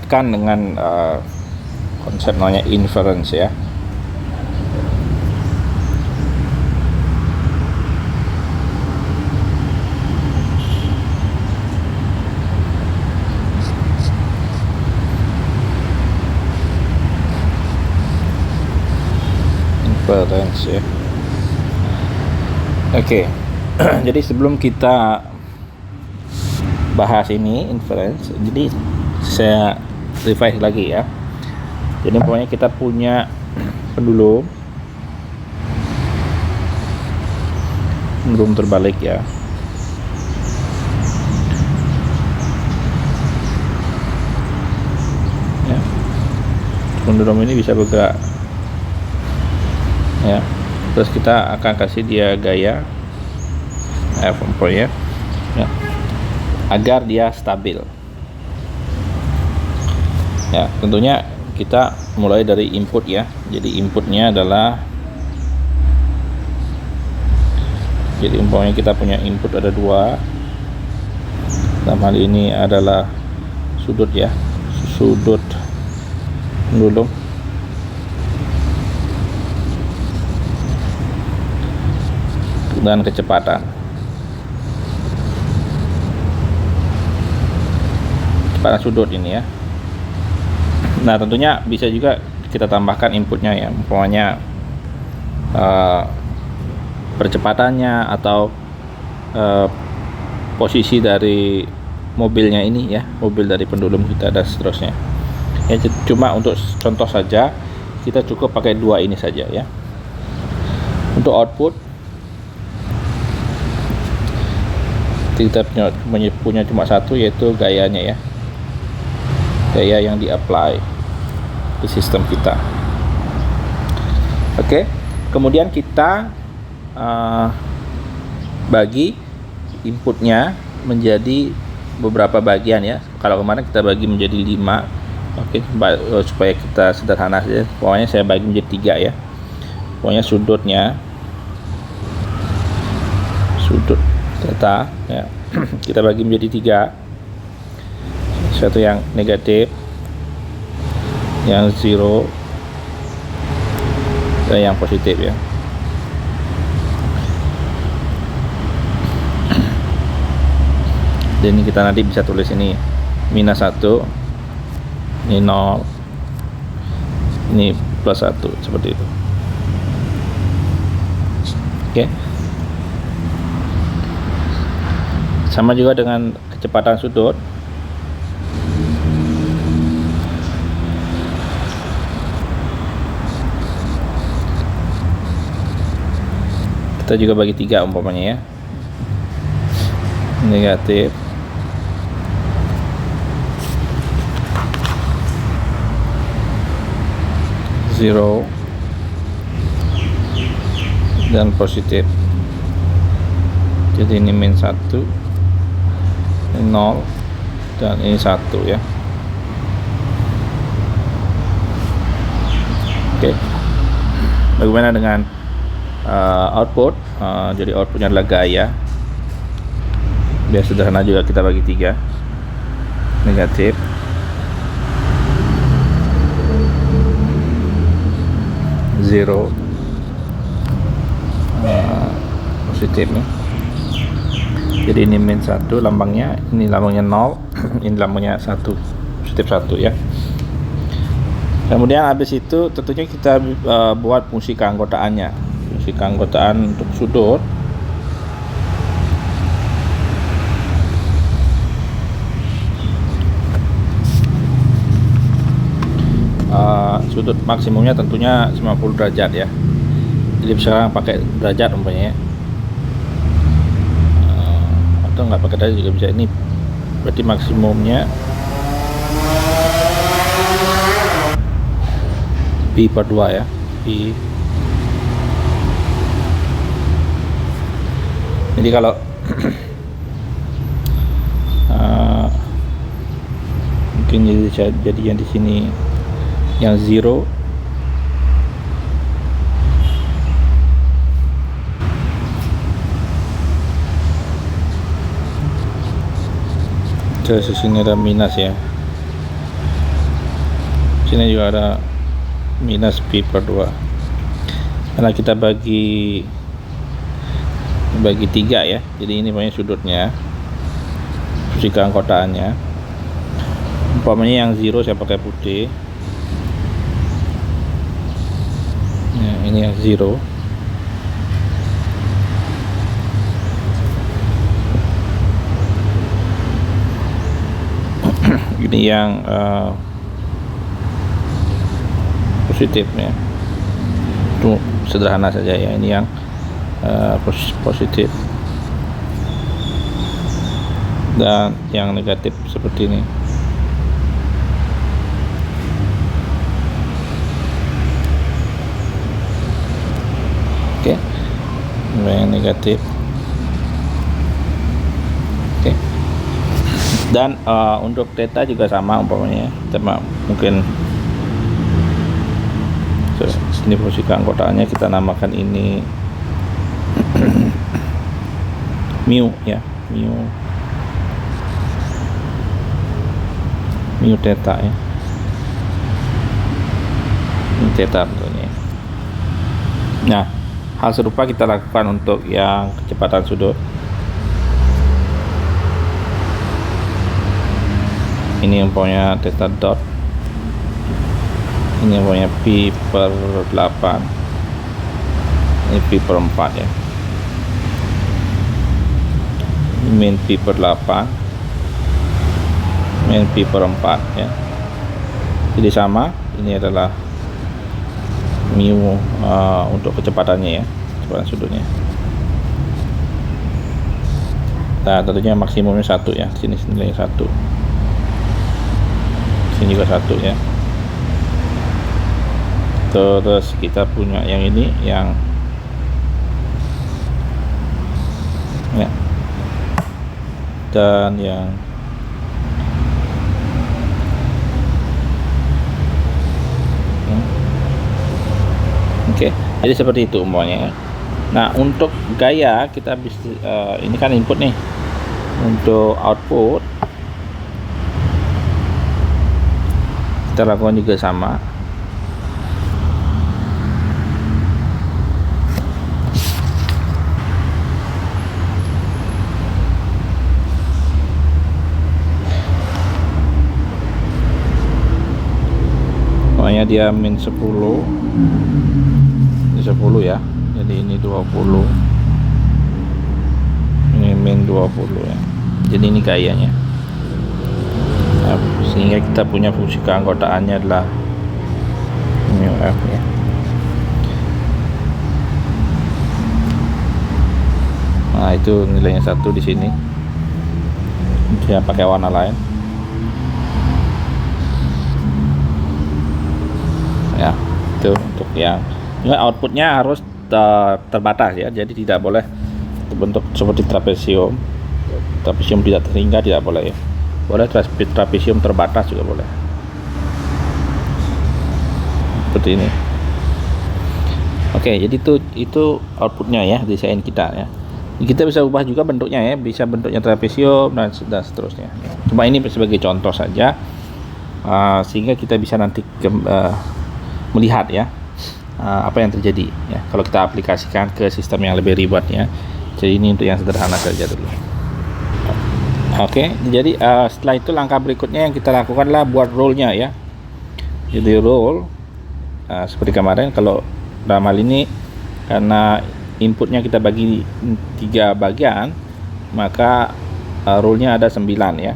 kan dengan konsep namanya inference ya. Inference ya. Oke. Jadi sebelum kita bahas ini inference, jadi saya revise lagi ya. Jadi pokoknya kita punya pendulum terbalik ya. Pendulum ini bisa bergerak ya. Terus kita akan kasih dia gaya F4 ya, agar dia stabil ya. Tentunya kita mulai dari input ya. Jadi inputnya adalah, jadi umpamanya kita punya input ada dua. Dalam hal ini adalah sudut ya, sudut pendulum dan kecepatan. Kecepatan sudut ini ya. Nah tentunya bisa juga kita tambahkan inputnya ya, umpamanya percepatannya atau posisi dari mobilnya ini ya, mobil dari pendulum kita dan seterusnya ya. Cuma untuk contoh saja kita cukup pakai dua ini saja ya. Untuk output kita punya cuma satu, yaitu gayanya ya, gaya yang di-apply di sistem kita. Oke, kemudian kita bagi inputnya menjadi beberapa bagian ya. Kalau kemarin kita bagi menjadi 5. Oke, supaya kita sederhana saja, pokoknya saya bagi menjadi 3 ya. Pokoknya sudutnya, sudut theta ya, kita bagi menjadi 3. Satu yang negatif, yang zero, dan yang positif ya. Dan ini kita nanti bisa tulis ini -1, ini 0, ini +1, seperti itu. Oke. Sama juga dengan kecepatan sudut. Kita juga bagi 3 umpamanya ya. Negatif, zero, dan positif. Jadi ini -1, ini 0, dan ini 1 ya. Oke. Bagaimana dengan output? Jadi outputnya adalah gaya. Biar sederhana juga kita bagi 3. Negatif, zero, positif nih. Jadi ini -1 lambangnya, ini lambangnya 0, ini lambangnya 1, positif 1 ya. Kemudian habis itu tentunya kita buat fungsi keanggotaannya. Fungsi keanggotaan untuk sudut, sudut maksimumnya tentunya 90 derajat ya. Jadi sekarang pakai derajat umpamanya ya. Atau nggak pakai derajat juga bisa. Ini berarti maksimumnya pi/2 ya. Pi. Jadi kalau mungkin jadi yang di sini yang zero, ke sini ada minus ya. Sini juga ada minus pi per 2 karena kita bagi 3 ya. Jadi ini pokoknya sudutnya, fungsi keanggotaannya. Umpamanya yang 0 saya pakai putih ya, ini yang 0. Ini yang positif ya, itu sederhana saja ya. Ini yang positif, dan yang negatif seperti ini. Oke, yang negatif. Oke, dan untuk theta juga sama umpamanya. Kita mungkin ini posisi keanggotaannya, kita namakan ini mu ya, mu theta ya, ini theta bentuknya. Nah, hal serupa kita lakukan untuk yang kecepatan sudut. Ini umpamanya theta dot, ini umpamanya pi per 8, ini pi per 4 ya, min pi per 8, min pi per 4 ya. Jadi sama, ini adalah mu untuk kecepatannya ya, kecepatan sudutnya. Nah, tentunya maksimumnya 1 ya, sini nilainya 1, sini juga 1 ya. Terus kita punya yang ini, yang ya, dan yang oke, jadi seperti itu umpamanya. Nah, untuk gaya kita bisa ini kan input nih, untuk output kita lakukan juga sama. Pokoknya dia min 10, ini 10 ya, jadi ini 20, ini min 20 ya. Jadi ini gayanya. Nah, sehingga kita punya fungsi keanggotaannya adalah mu f ya. Nah, itu nilainya 1 di sini. Dia pakai warna lain. Ya, itu untuk yang outputnya harus terbatas ya, jadi tidak boleh terbentuk seperti trapesium tidak terhingga, tidak boleh ya. Boleh trapesium terbatas juga boleh, seperti ini. Oke, jadi itu outputnya ya, desain kita ya. Kita bisa ubah juga bentuknya ya, bisa bentuknya trapesium dan seterusnya. Cuma ini sebagai contoh saja, sehingga kita bisa nanti melihat ya apa yang terjadi ya kalau kita aplikasikan ke sistem yang lebih ribet ya. Jadi ini untuk yang sederhana saja dulu. Oke, jadi setelah itu langkah berikutnya yang kita lakukan adalah buat roll-nya ya. Jadi roll seperti kemarin, kalau dalam hal ini karena inputnya kita bagi 3 bagian, maka roll-nya ada 9 ya.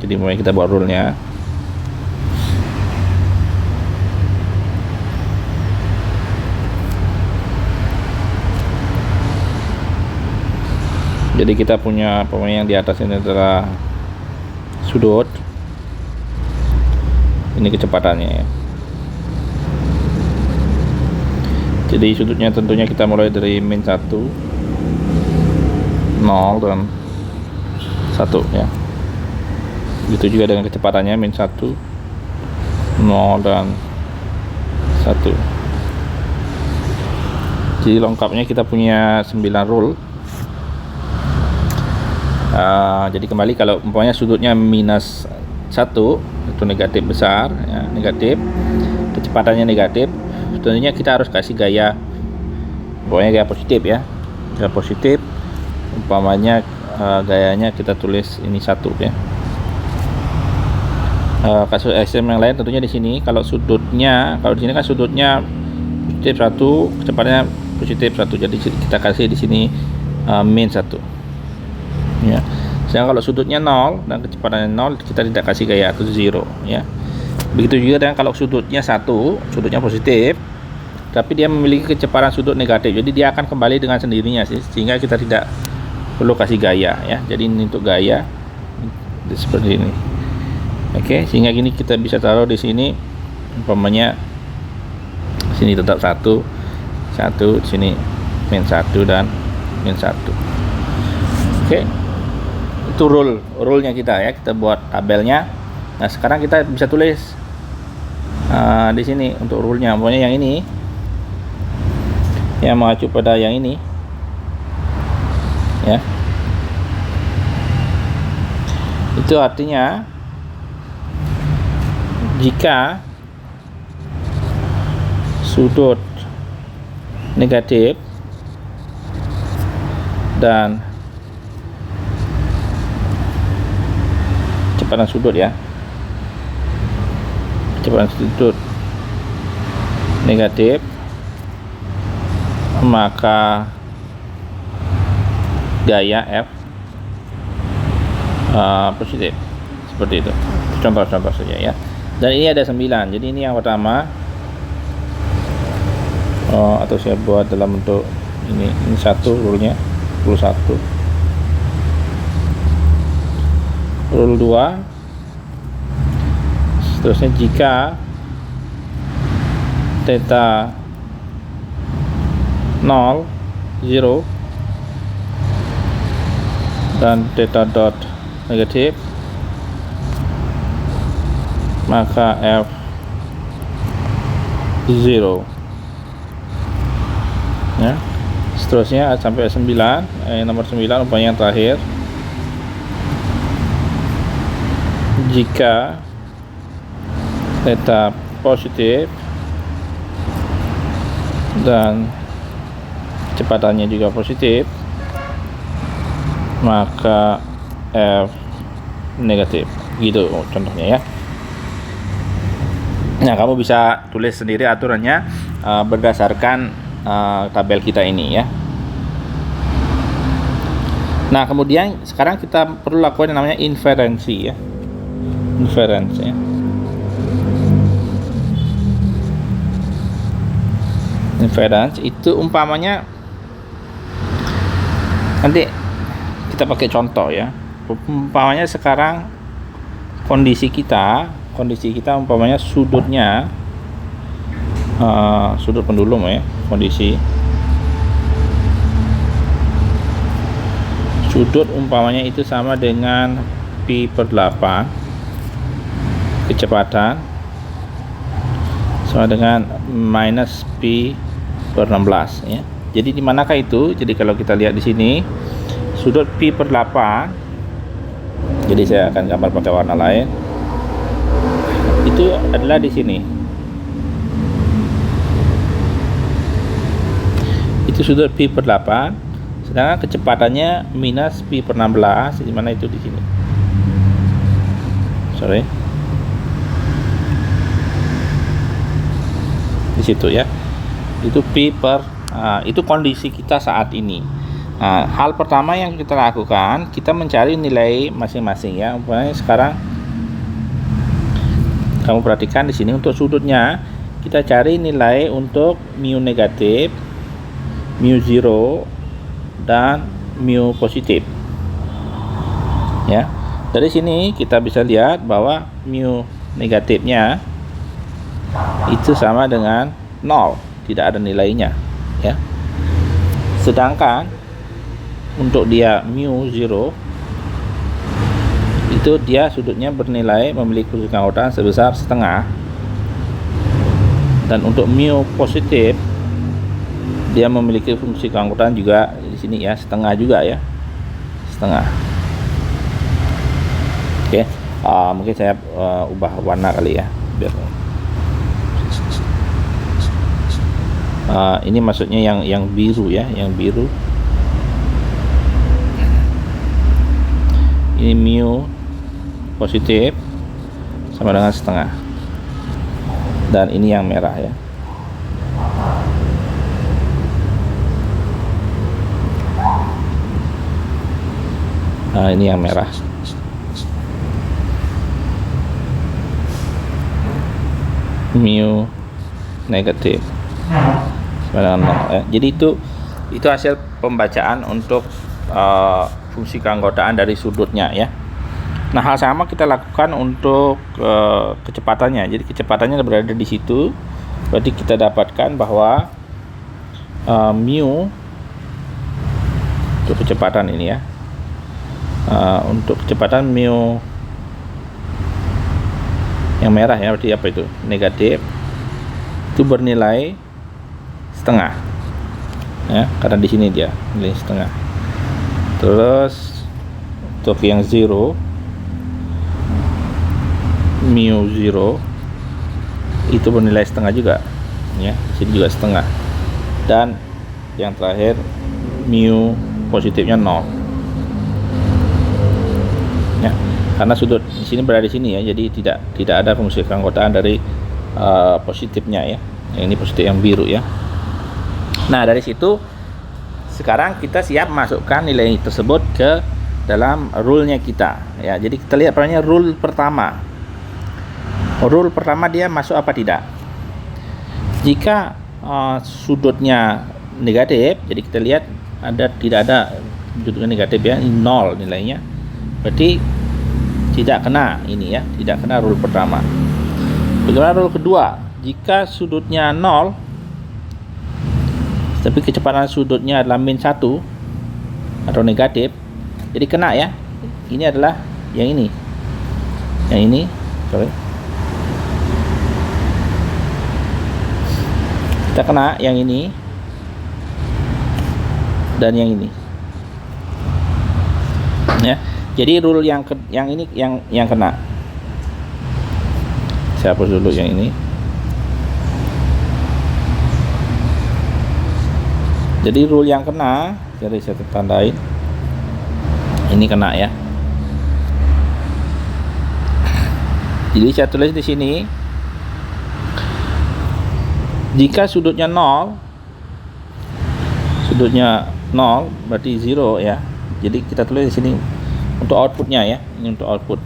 Jadi mulai kita buat roll-nya. Jadi kita punya pemain yang di atas ini adalah sudut, ini kecepatannya ya. Jadi sudutnya tentunya kita mulai dari min 1, 0 dan 1 ya. Begitu juga dengan kecepatannya min 1, 0 dan 1. Jadi lengkapnya kita punya 9 rule. Jadi kembali kalau umpamanya sudutnya minus 1, itu negatif besar ya, negatif, kecepatannya negatif, tentunya kita harus kasih gaya, pokoknya gaya positif ya, gaya positif. Umpamanya gayanya kita tulis ini 1 ya. Kasus ekstrem yang lain tentunya di sini, kalau sudutnya, kalau di sini kan sudutnya positif 1, kecepatannya positif 1, jadi kita kasih di sini min 1 ya. Sedangkan kalau sudutnya 0 dan kecepatannya 0, kita tidak kasih gaya atau 0 ya. Begitu juga dengan kalau sudutnya 1, sudutnya positif tapi dia memiliki kecepatan sudut negatif, jadi dia akan kembali dengan sendirinya sih, sehingga kita tidak perlu kasih gaya ya. Jadi ini untuk gaya seperti ini. Oke, sehingga gini kita bisa taruh di sini, umpamanya sini tetap 1, di sini min 1 dan min 1. Oke, itu rule-nya kita ya, kita buat tabelnya. Nah sekarang kita bisa tulis di sini untuk rule-nya, pokoknya yang ini yang mengacu pada yang ini ya. Itu artinya jika sudut negatif dan kecepatan sudut ya, kecepatan sudut negatif, maka gaya F positif, seperti itu. Contoh-contoh saja ya. Dan ini ada 9, jadi ini yang pertama, atau saya buat dalam bentuk ini 1 rule-nya, rule 1, rule 2, seterusnya jika theta 0, 0 dan theta dot negatif, maka F 0 ya. Seterusnya sampai 9, nomor 9 umpamanya yang terakhir, jika theta positif dan kecepatannya juga positif, maka F negatif, gitu contohnya ya. Nah kamu bisa tulis sendiri aturannya berdasarkan tabel kita ini ya. Nah kemudian sekarang kita perlu lakukan yang namanya inferensi ya, inferensi ya. Inference itu umpamanya, nanti kita pakai contoh ya. Umpamanya sekarang kondisi kita umpamanya sudutnya sudut pendulum ya, kondisi sudut umpamanya itu sama dengan pi per 8, kecepatan sama dengan minus pi per 16 ya. Jadi di manakah itu? Jadi kalau kita lihat di sini sudut pi per 8, jadi saya akan gambar pakai warna lain, itu adalah di sini. Itu sudut pi per 8, sedangkan kecepatannya minus pi per 16, di mana itu di sini. Sorry. Di situ ya. Itu pi per itu kondisi kita saat ini. Nah, hal pertama yang kita lakukan, kita mencari nilai masing-masing ya. Umpamanya sekarang kamu perhatikan di sini untuk sudutnya, kita cari nilai untuk mu negatif, mu 0 dan mu positif. Ya. Dari sini kita bisa lihat bahwa mu negatifnya itu sama dengan 0, tidak ada nilainya ya. Sedangkan untuk dia mu 0 itu dia sudutnya bernilai memiliki fungsi keanggotaan sebesar setengah, dan untuk mu positif dia memiliki fungsi keanggotaan juga di sini ya, setengah juga ya, setengah. Oke, Mungkin saya ubah warna kali ya, biar ini maksudnya yang biru ya, yang biru. Ini mu positif sama dengan setengah, dan ini yang merah ya. Nah, ini yang merah. Mu negatif sama dengan 0 ya. Jadi itu hasil pembacaan untuk fungsi keanggotaan dari sudutnya ya. Nah, hal sama kita lakukan untuk kecepatannya. Jadi kecepatannya berada di situ. Berarti kita dapatkan bahwa mu untuk kecepatan ini ya. Untuk kecepatan mu yang merah ya, berarti apa itu? Negatif. Itu bernilai setengah. Ya, karena di sini dia nilai setengah. Terus untuk yang zero, mu 0 itu bernilai setengah juga ya, sini juga setengah. Dan yang terakhir mu positifnya 0 ya, karena sudut di sini berada di sini ya, jadi tidak ada fungsi keanggotaan dari positifnya ya. Yang ini positif yang biru ya. Nah, dari situ sekarang kita siap masukkan nilai tersebut ke dalam rule-nya kita ya. Jadi kita lihat pertama rule pertama. Rule pertama dia masuk apa tidak? Jika sudutnya negatif, jadi kita lihat tidak ada sudutnya negatif ya, ini 0 nilainya. Berarti tidak kena ini ya, tidak kena rule pertama. Bagaimana rule kedua? Jika sudutnya 0 tapi kecepatan sudutnya adalah min 1 atau negatif, jadi kena ya. Ini adalah yang ini. Yang ini, sorry. Kita kena yang ini dan yang ini. Ya. Jadi rule yang ini yang kena. Saya hapus dulu yang ini. Jadi rule yang kena, jadi saya tandain. Ini kena ya. Jadi saya tulis di sini, jika sudutnya 0 berarti 0 ya. Jadi kita tulis di sini untuk outputnya ya. Ini untuk output.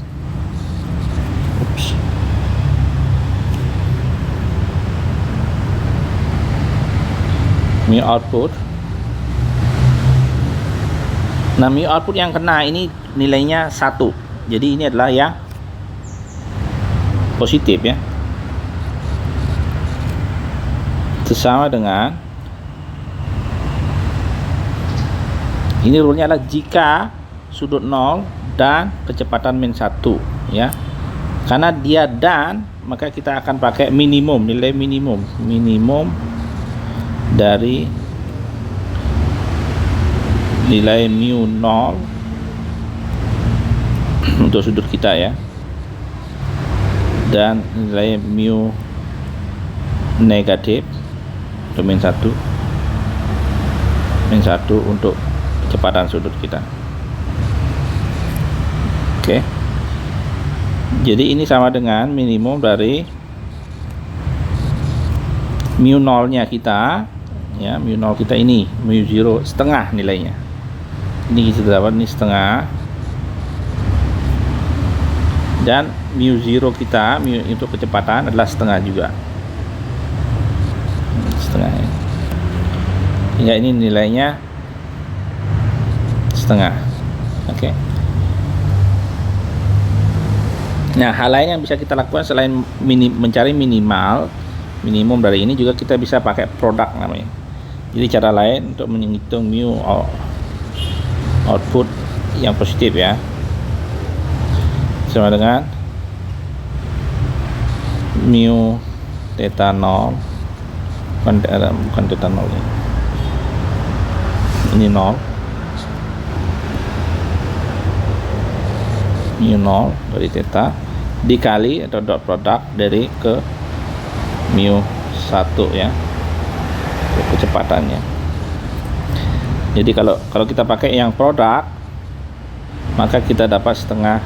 Mu output. Nah, mu output yang kena ini nilainya 1. Jadi ini adalah yang positif ya. Sama dengan ini rule-nya adalah jika sudut 0 dan kecepatan min 1 ya. Karena dia dan, maka kita akan pakai minimum, nilai minimum dari nilai mu 0 untuk sudut kita ya, dan nilai mu negatif untuk min 1 untuk kecepatan sudut kita. Oke. Jadi ini sama dengan minimum dari mu 0 nya kita ya, mu 0 kita ini, mu 0 setengah nilainya. Ini kita dapat ini setengah, dan mu 0 kita, mu untuk kecepatan adalah setengah juga, setengah ya. Hingga ini nilainya setengah. Oke. Nah, hal lain yang bisa kita lakukan selain mencari minimum dari ini, juga kita bisa pakai produk namanya. Jadi cara lain untuk menghitung mu output yang positif ya, sama dengan mu theta 0, bukan theta 0 ini 0 mu 0 dari theta dikali atau dot produk dari ke mu 1 ya, kecepatannya. Jadi kalau kita pakai yang produk, maka kita dapat setengah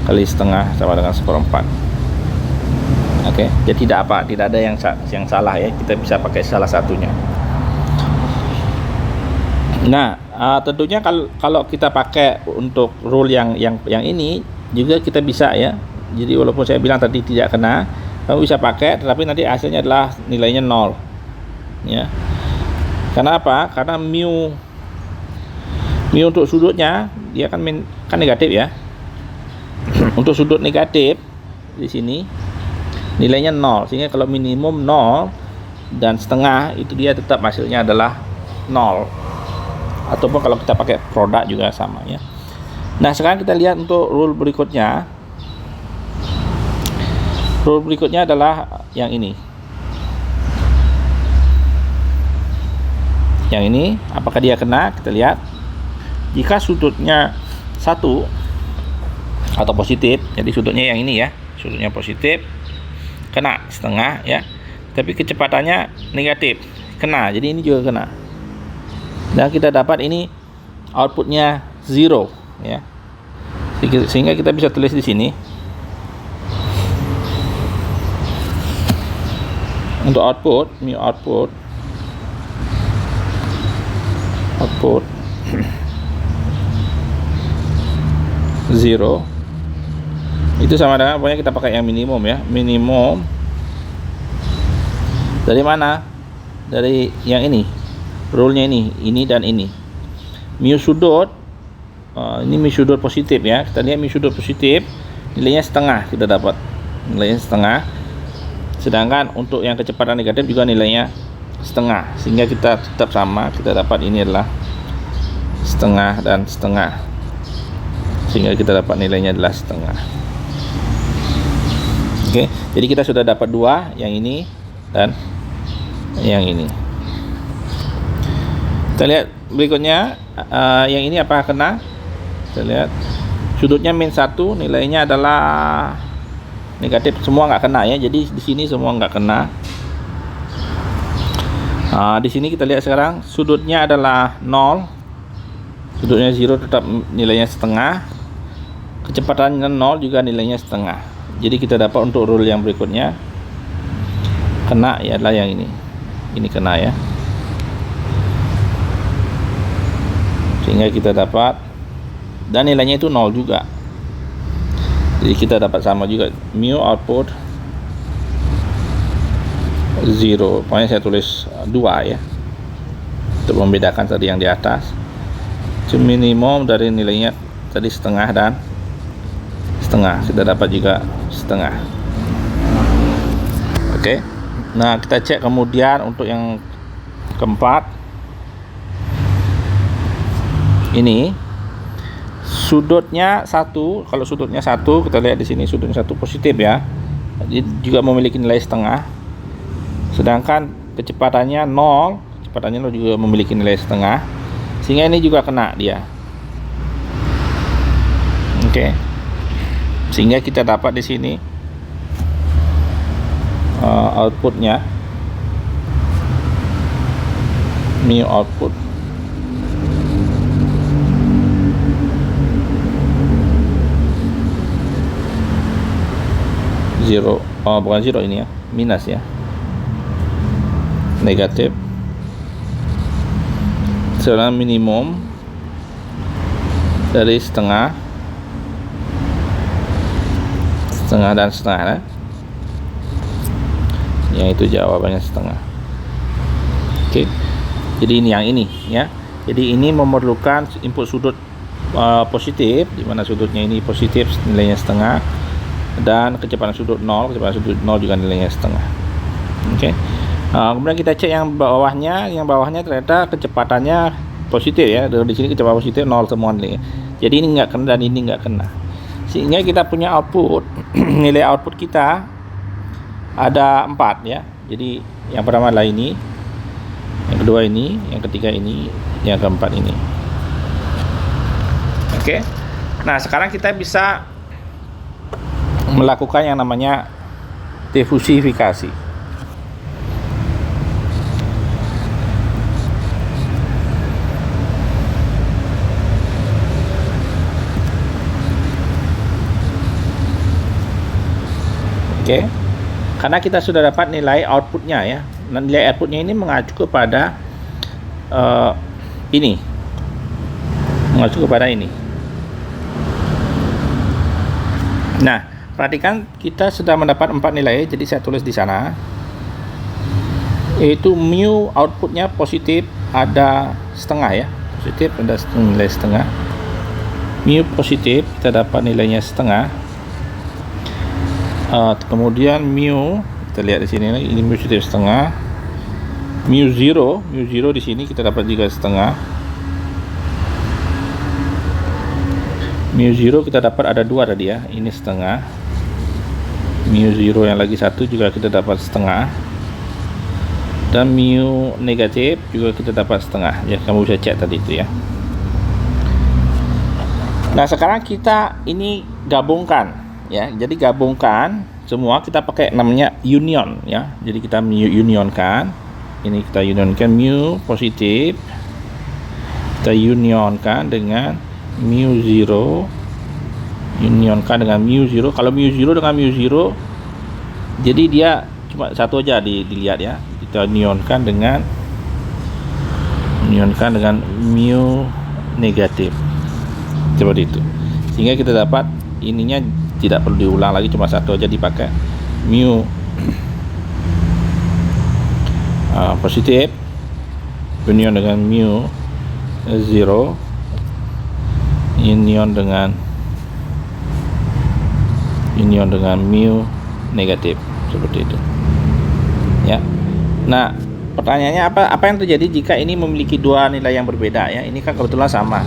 kali setengah sama dengan 1/4. Oke, jadi tidak ada yang salah ya, kita bisa pakai salah satunya. Nah, tentunya kalau kita pakai untuk rule yang ini juga kita bisa ya. Jadi walaupun saya bilang tadi tidak kena, kamu bisa pakai, tetapi nanti hasilnya adalah nilainya 0 ya. Karena apa? Karena mu untuk sudutnya dia kan negatif ya. Untuk sudut negatif di sini nilainya 0, sehingga kalau minimum 0 dan setengah itu dia tetap hasilnya adalah 0. Ataupun kalau kita pakai produk juga sama ya. Nah, sekarang kita lihat untuk rule berikutnya. Rule berikutnya adalah yang ini. Yang ini, apakah dia kena? Kita lihat. Jika sudutnya 1 atau positif, jadi sudutnya yang ini ya, sudutnya positif, kena setengah ya. Tapi kecepatannya negatif, kena. Jadi ini juga kena. Dan kita dapat ini outputnya 0 ya. Sehingga kita bisa tulis di sini. Untuk output, mu output 0 itu sama dengan pokoknya kita pakai yang minimum ya. Minimum dari mana? Dari yang ini, rule-nya ini dan ini. Mu sudut ini mu sudut positif ya. Kita lihat mu sudut positif nilainya setengah, kita dapat nilainya setengah. Sedangkan untuk yang kecepatan negatif juga nilainya setengah, sehingga kita tetap sama, kita dapat ini adalah setengah dan setengah, sehingga kita dapat nilainya adalah setengah. Oke, jadi kita sudah dapat dua, yang ini dan yang ini. Kita lihat berikutnya, yang ini apakah kena? Kita lihat sudutnya min 1, nilainya adalah negatif, semua nggak kena ya. Jadi di sini semua nggak kena. Di sini kita lihat sekarang sudutnya adalah 0, sudutnya 0 tetap nilainya setengah, kecepatannya 0 juga nilainya setengah. Jadi kita dapat untuk rule yang berikutnya kena ya adalah yang ini kena ya, sehingga kita dapat, dan nilainya itu 0 juga. Jadi kita dapat sama juga, mu output 0, pokoknya saya tulis 2 ya, untuk membedakan tadi yang di atas. Itu minimum dari nilainya tadi setengah dan setengah, kita dapat juga setengah. Oke. Nah, kita cek kemudian untuk yang keempat. Ini sudutnya 1, kalau sudutnya 1 kita lihat di sini sudutnya 1 positif ya. Jadi juga memiliki nilai setengah. Sedangkan kecepatannya 0, kecepatannya 0 juga memiliki nilai setengah, sehingga ini juga kena dia. Oke. Sehingga kita dapat di sini outputnya mu output 0, bukan 0 ini ya, minus ya, negatif. Sekarang minimum dari setengah dan setengah, yang itu jawabannya setengah. Oke, jadi ini yang ini ya. Jadi ini memerlukan input sudut positif, di mana sudutnya ini positif nilainya setengah, dan kecepatan sudut 0, kecepatan sudut 0 juga nilainya setengah. Oke. Kemudian kita cek yang bawahnya ternyata kecepatannya positif ya. Di sini kecepatan positif 0 semua nilainya. Jadi ini nggak kena dan ini nggak kena. Sehingga kita punya output, nilai output kita ada 4 ya. Jadi yang pertama adalah ini, yang kedua ini, yang ketiga ini, yang keempat ini. Oke. Nah, sekarang kita bisa melakukan yang namanya difusifikasi. Oke. Karena kita sudah dapat nilai outputnya ya. Nilai outputnya ini mengacu kepada ini. Mengacu kepada ini. Nah, perhatikan kita sudah mendapat 4 nilai, jadi saya tulis di sana. Yaitu mu outputnya positif ada setengah ya. Positif ada nilai setengah. Mu positif kita dapat nilainya setengah. Kemudian mu kita lihat di sini lagi, ini mu positif setengah. Mu zero di sini kita dapat juga setengah. Mu zero kita dapat ada 2 tadi ya, ini setengah. Mu zero yang lagi satu juga kita dapat setengah. Dan mu negatif juga kita dapat setengah. Ya, kamu bisa cek tadi itu ya. Nah, sekarang kita ini gabungkan ya. Jadi gabungkan semua, kita pakai namanya union ya. Jadi kita unionkan. Ini kita unionkan mu positif. Kita unionkan dengan mu zero, unionkan dengan mu zero. Kalau mu zero dengan mu zero, jadi dia cuma satu aja dilihat ya. Kita unionkan dengan mu negatif, seperti itu. Sehingga kita dapat ininya tidak perlu diulang lagi, cuma satu aja dipakai. Mu positif union dengan mu zero, union dengan mu negatif, seperti itu ya. Nah, pertanyaannya apa yang terjadi jika ini memiliki 2 nilai yang berbeda ya? Ini kan kebetulan sama.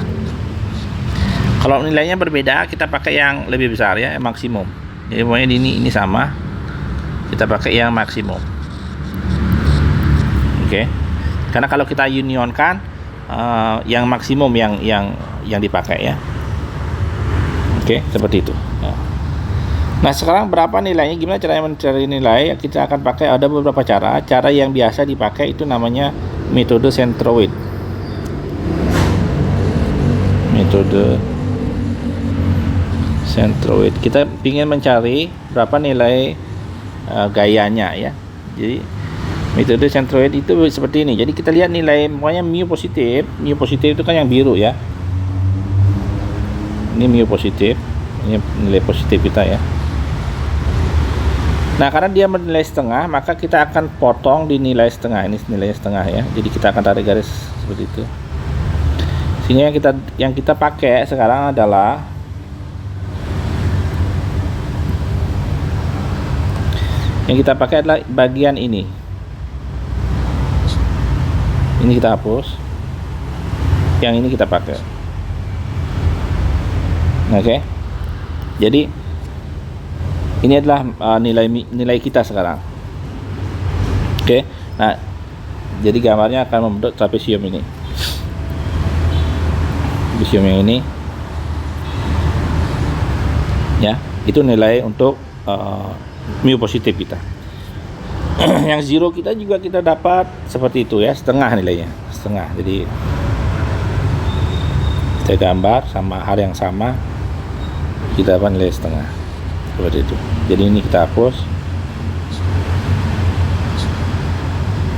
Kalau nilainya berbeda, kita pakai yang lebih besar ya, yang maksimum. Jadi pokoknya ini sama, kita pakai yang maksimum. Oke. Karena kalau kita unionkan, yang maksimum yang dipakai ya. Oke, seperti itu ya. Nah, sekarang berapa nilainya? Gimana caranya mencari nilai? Kita akan pakai, ada beberapa cara. Cara yang biasa dipakai itu namanya metode centroid. Metode centroid. Kita ingin mencari berapa nilai gayanya ya. Jadi metode centroid itu seperti ini. Jadi kita lihat nilai, pokoknya mu positif. Mu positif itu kan yang biru ya. Ini mu positif. Ini nilai positif kita ya. Nah, karena dia menilai setengah, maka kita akan potong di nilai setengah. Ini nilainya setengah ya. Jadi kita akan tarik garis seperti itu. Sehingga yang kita pakai sekarang adalah bagian ini. Ini kita hapus. Yang ini kita pakai. Oke. Jadi ini adalah nilai kita sekarang. Oke. Nah, jadi gambarnya akan membentuk trapesium ini. Trapesium yang ini. Ya, itu nilai untuk mu positif kita. Yang zero kita juga kita dapat seperti itu ya, setengah nilainya, setengah. Jadi kita gambar sama hal yang sama, kita dapat nilai setengah. Seperti itu. Jadi ini kita hapus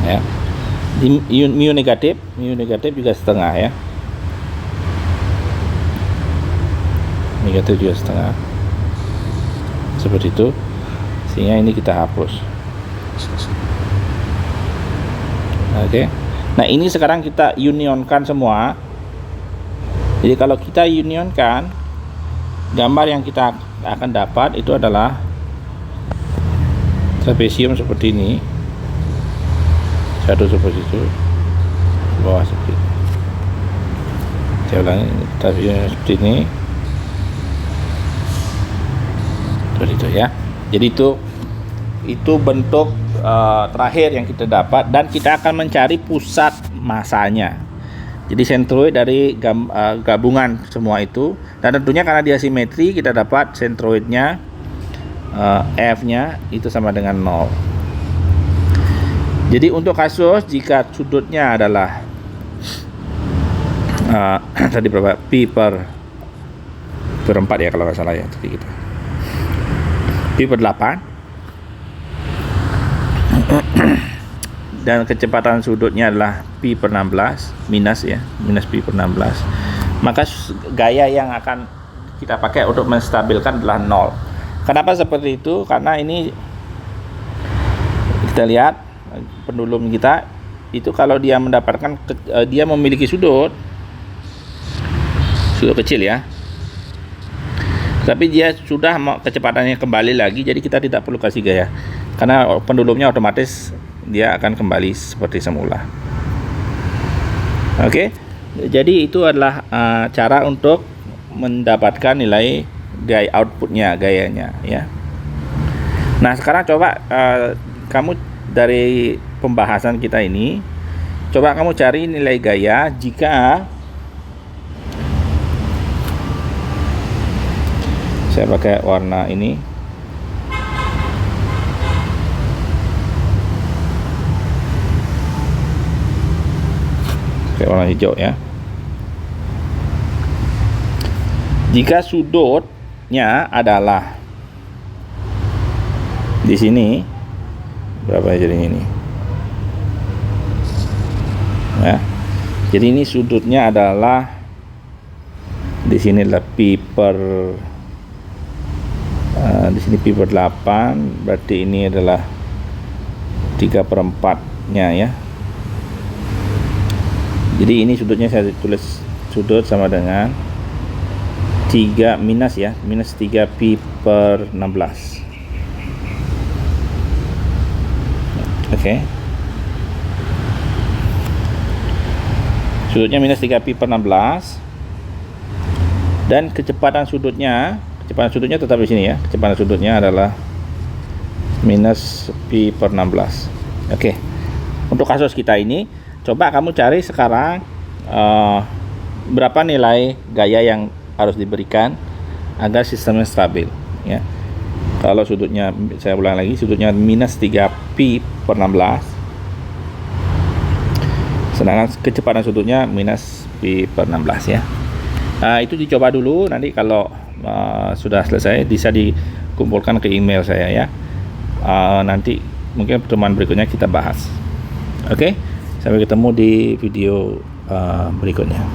ya. Di mu negatif juga setengah ya. Negatif juga setengah, seperti itu. Sehingga ini kita hapus. Oke. Nah, ini sekarang kita unionkan semua. Jadi kalau kita unionkan, gambar yang kita akan dapat itu adalah trapesium seperti ini. Satu seperti itu, bawah seperti itu. Saya ulangi, trapesium seperti ini, seperti itu ya. Jadi itu bentuk terakhir yang kita dapat, dan kita akan mencari pusat masanya. Jadi sentroid dari gabungan semua itu, dan tentunya karena dia simetri kita dapat sentroidnya F-nya itu sama dengan 0. Jadi untuk kasus jika sudutnya adalah tadi berapa? Pi per 4 ya kalau nggak salah ya, tadi gitu. Pi per 8 dan kecepatan sudutnya adalah pi per 16 minus pi per 16, maka gaya yang akan kita pakai untuk menstabilkan adalah 0. Kenapa seperti itu? Karena ini kita lihat pendulum kita itu kalau dia mendapatkan dia memiliki sudut kecil ya, tapi dia sudah kecepatannya kembali lagi, jadi kita tidak perlu kasih gaya karena pendulumnya otomatis dia akan kembali seperti semula. Oke, jadi itu adalah cara untuk mendapatkan nilai gaya outputnya, gayanya ya. Nah sekarang coba kamu dari pembahasan kita ini, coba kamu cari nilai gaya jika saya pakai warna ini. Kayak warna hijau ya. Jika sudutnya adalah di sini, berapa jadinya ini? Ya. Jadi ini sudutnya adalah di sini adalah pi per di sini pi per 8, berarti ini adalah 3/4-nya ya. Jadi ini sudutnya saya tulis sudut sama dengan 3 minus ya, minus 3 pi per 16. Oke. Sudutnya minus 3 pi per 16 dan kecepatan sudutnya tetap di sini ya. Kecepatan sudutnya adalah minus pi per 16. Oke. Untuk kasus kita ini, coba kamu cari sekarang berapa nilai gaya yang harus diberikan agar sistemnya stabil ya. Kalau sudutnya, saya ulang lagi, sudutnya minus 3 pi per 16, sedangkan kecepatan sudutnya minus pi per 16 ya. Itu dicoba dulu, nanti kalau sudah selesai bisa dikumpulkan ke email saya ya. Nanti mungkin pertemuan berikutnya kita bahas. Oke, sampai ketemu di video berikutnya.